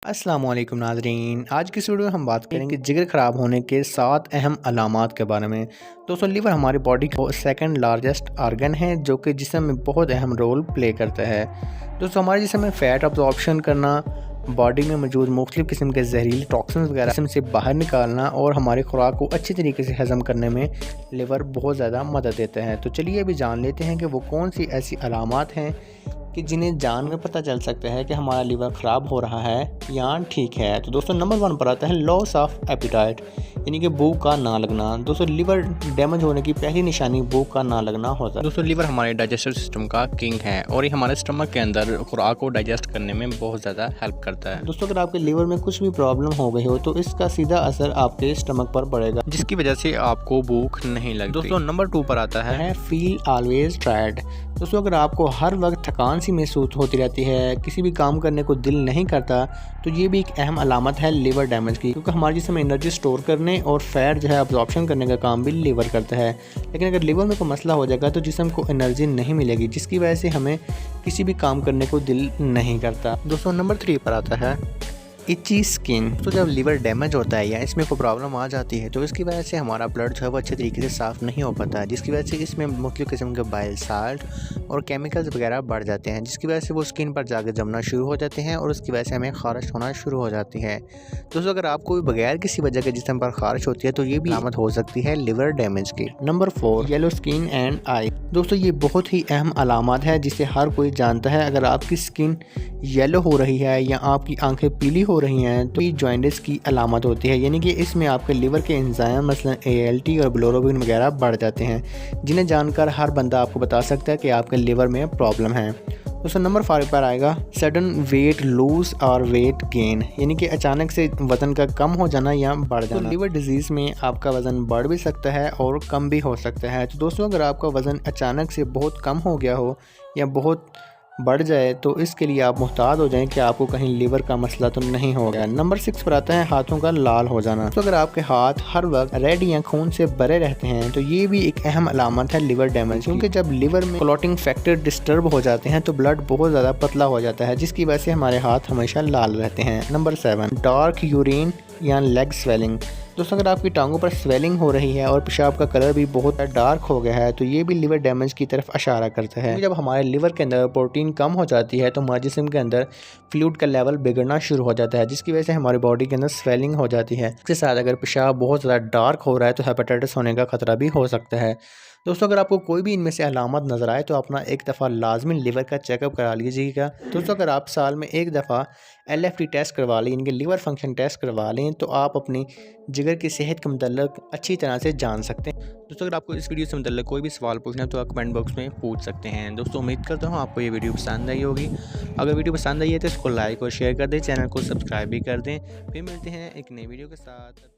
अस्सलामुअलैकुम नाज़रीन, आज की इस वीडियो में हम बात करेंगे जिगर ख़राब होने के 7 अहम अलामात के बारे में। दोस्तों, लीवर हमारी बॉडी का सेकंड लार्जेस्ट आर्गन है जो कि जिस्म में बहुत अहम रोल प्ले करता है। दोस्तों, हमारे जिस्म में फ़ैट अब्जॉर्प्शन करना, बॉडी में मौजूद मुख्तलिफ़ किस्म के जहरीले टॉक्सिन्स वगैरह जिस्म से बाहर निकालना और हमारे खुराक को अच्छी तरीके से हज़म करने में लीवर बहुत ज़्यादा मदद देता है। तो चलिए अभी जान लेते हैं कि वो कौन सी ऐसी अलामात हैं कि जिन्हें जान कर पता चल सकता है कि हमारा लीवर ख़राब हो रहा है या ठीक है। तो दोस्तों, नंबर 1 पर आता है लॉस ऑफ एपिटाइट, यानी कि भूख का ना लगना। दोस्तों, लीवर डैमेज होने की पहली निशानी भूख का ना लगना होता है। दोस्तों, लीवर हमारे डाइजेस्टिव सिस्टम का किंग है और ये हमारे स्टमक के अंदर खुराक को डाइजेस्ट करने में बहुत ज़्यादा हेल्प करता है। दोस्तों, अगर आपके लीवर में कुछ भी प्रॉब्लम हो गई हो तो इसका सीधा असर आपके स्टमक पर पड़ेगा, जिसकी वजह से आपको भूख नहीं लगती। दोस्तों, नंबर 2 पर आता है फील ऑलवेज टायर्ड। दोस्तों, अगर आपको हर वक्त थकान सी महसूस होती रहती है, किसी भी काम करने को दिल नहीं करता, तो ये भी एक अहम अलामत है लीवर डैमेज की, क्योंकि हमारे जिस्म में एनर्जी स्टोर करने और फैट जो है अब्जॉर्प्शन करने का काम भी लीवर करता है। लेकिन अगर लीवर में कोई मसला हो जाएगा तो जिस्म को एनर्जी नहीं मिलेगी, जिसकी वजह से हमें किसी भी काम करने को दिल नहीं करता। दोस्तों, नंबर 3 पर आता है इची स्किन। तो जब लीवर डैमेज होता है या इसमें कोई प्रॉब्लम आ जाती है तो इसकी वजह से हमारा ब्लड जो है वो अच्छे तरीके से साफ़ नहीं हो पाता है, जिसकी वजह से इसमें मुख्तलिफ़ किस्म के बाइल साल्ट और केमिकल्स वगैरह बढ़ जाते हैं, जिसकी वजह से वो स्किन पर जाकर जमना शुरू हो जाते हैं और उसकी वजह से हमें खारिश होना शुरू हो जाती है। दोस्तों, अगर आपको बगैर किसी वजह के जिस्म पर खारिश होती है तो ये भी अलामत हो सकती है लीवर डैमेज की। Number 4 yellow skin and I. दोस्तों, ये बहुत ही अहम अलामत है जिसे हर कोई जानता है। अगर आपकी स्किन येलो हो रही है या आपकी आंखें पीली हो रही हैं तो ये जॉइंटिस की अलामत होती है, यानी कि इसमें आपके लीवर के एंजाइम मसलन ALT और बिलिरुबिन वगैरह बढ़ जाते हैं, जिन्हें जानकर हर बंदा आपको बता सकता है कि आपके लीवर में प्रॉब्लम है। दोस्तों, नंबर 5 पर आएगा सडन वेट लूज और वेट गेन, यानी कि अचानक से वज़न का कम हो जाना या बढ़ जाना। तो लीवर डिजीज़ में आपका वज़न बढ़ भी सकता है और कम भी हो सकता है। तो दोस्तों, अगर आपका वज़न अचानक से बहुत कम हो गया हो या बहुत बढ़ जाए तो इसके लिए आप मुहतात हो जाएं कि आपको कहीं लीवर का मसला तो नहीं हो गया। नंबर 6 पर आता है हाथों का लाल हो जाना। तो अगर आपके हाथ हर वक्त रेड या खून से भरे रहते हैं तो ये भी एक अहम अलामत है लीवर डैमेज, क्योंकि जब लीवर में क्लॉटिंग फैक्टर डिस्टर्ब हो जाते हैं तो ब्लड बहुत ज़्यादा पतला हो जाता है, जिसकी वजह से हमारे हाथ हमेशा लाल रहते हैं। नंबर 7 डार्क यूरिन या लेग स्वेलिंग। दोस्तों, अगर आपकी टांगों पर स्वेलिंग हो रही है और पेशाब का कलर भी बहुत डार्क हो गया है तो ये भी लीवर डैमेज की तरफ इशारा करता है। जब हमारे लीवर के अंदर प्रोटीन कम हो जाती है तो हमारे जिस्म के अंदर फ्लूइड का लेवल बिगड़ना शुरू हो जाता है, जिसकी वजह से हमारी बॉडी के अंदर स्वेलिंग हो जाती है। इसके साथ अगर पेशाब बहुत ज़्यादा डार्क हो रहा है तो हेपेटाइटिस होने का खतरा भी हो सकता है। दोस्तों, अगर आपको कोई भी इनमें से अलामत नज़र आए तो अपना एक दफ़ा लाजमी लीवर का चेकअप करा लीजिएगा। दोस्तों, अगर आप साल में एक दफ़ा LFT टेस्ट करवा लें, इनके लीवर फंक्शन टेस्ट करवा लें, तो आप अपनी जिगर की सेहत के मतलब अच्छी तरह से जान सकते हैं। दोस्तों, अगर आपको इस वीडियो से मतलब कोई भी सवाल पूछना है तो आप कमेंट बॉक्स में पूछ सकते हैं। दोस्तों, उम्मीद करता हूँ आपको ये वीडियो पसंद आई होगी। अगर वीडियो पसंद आई है तो इसको लाइक और शेयर कर दें, चैनल को सब्सक्राइब भी कर दें। फिर मिलते हैं एक नई वीडियो के साथ।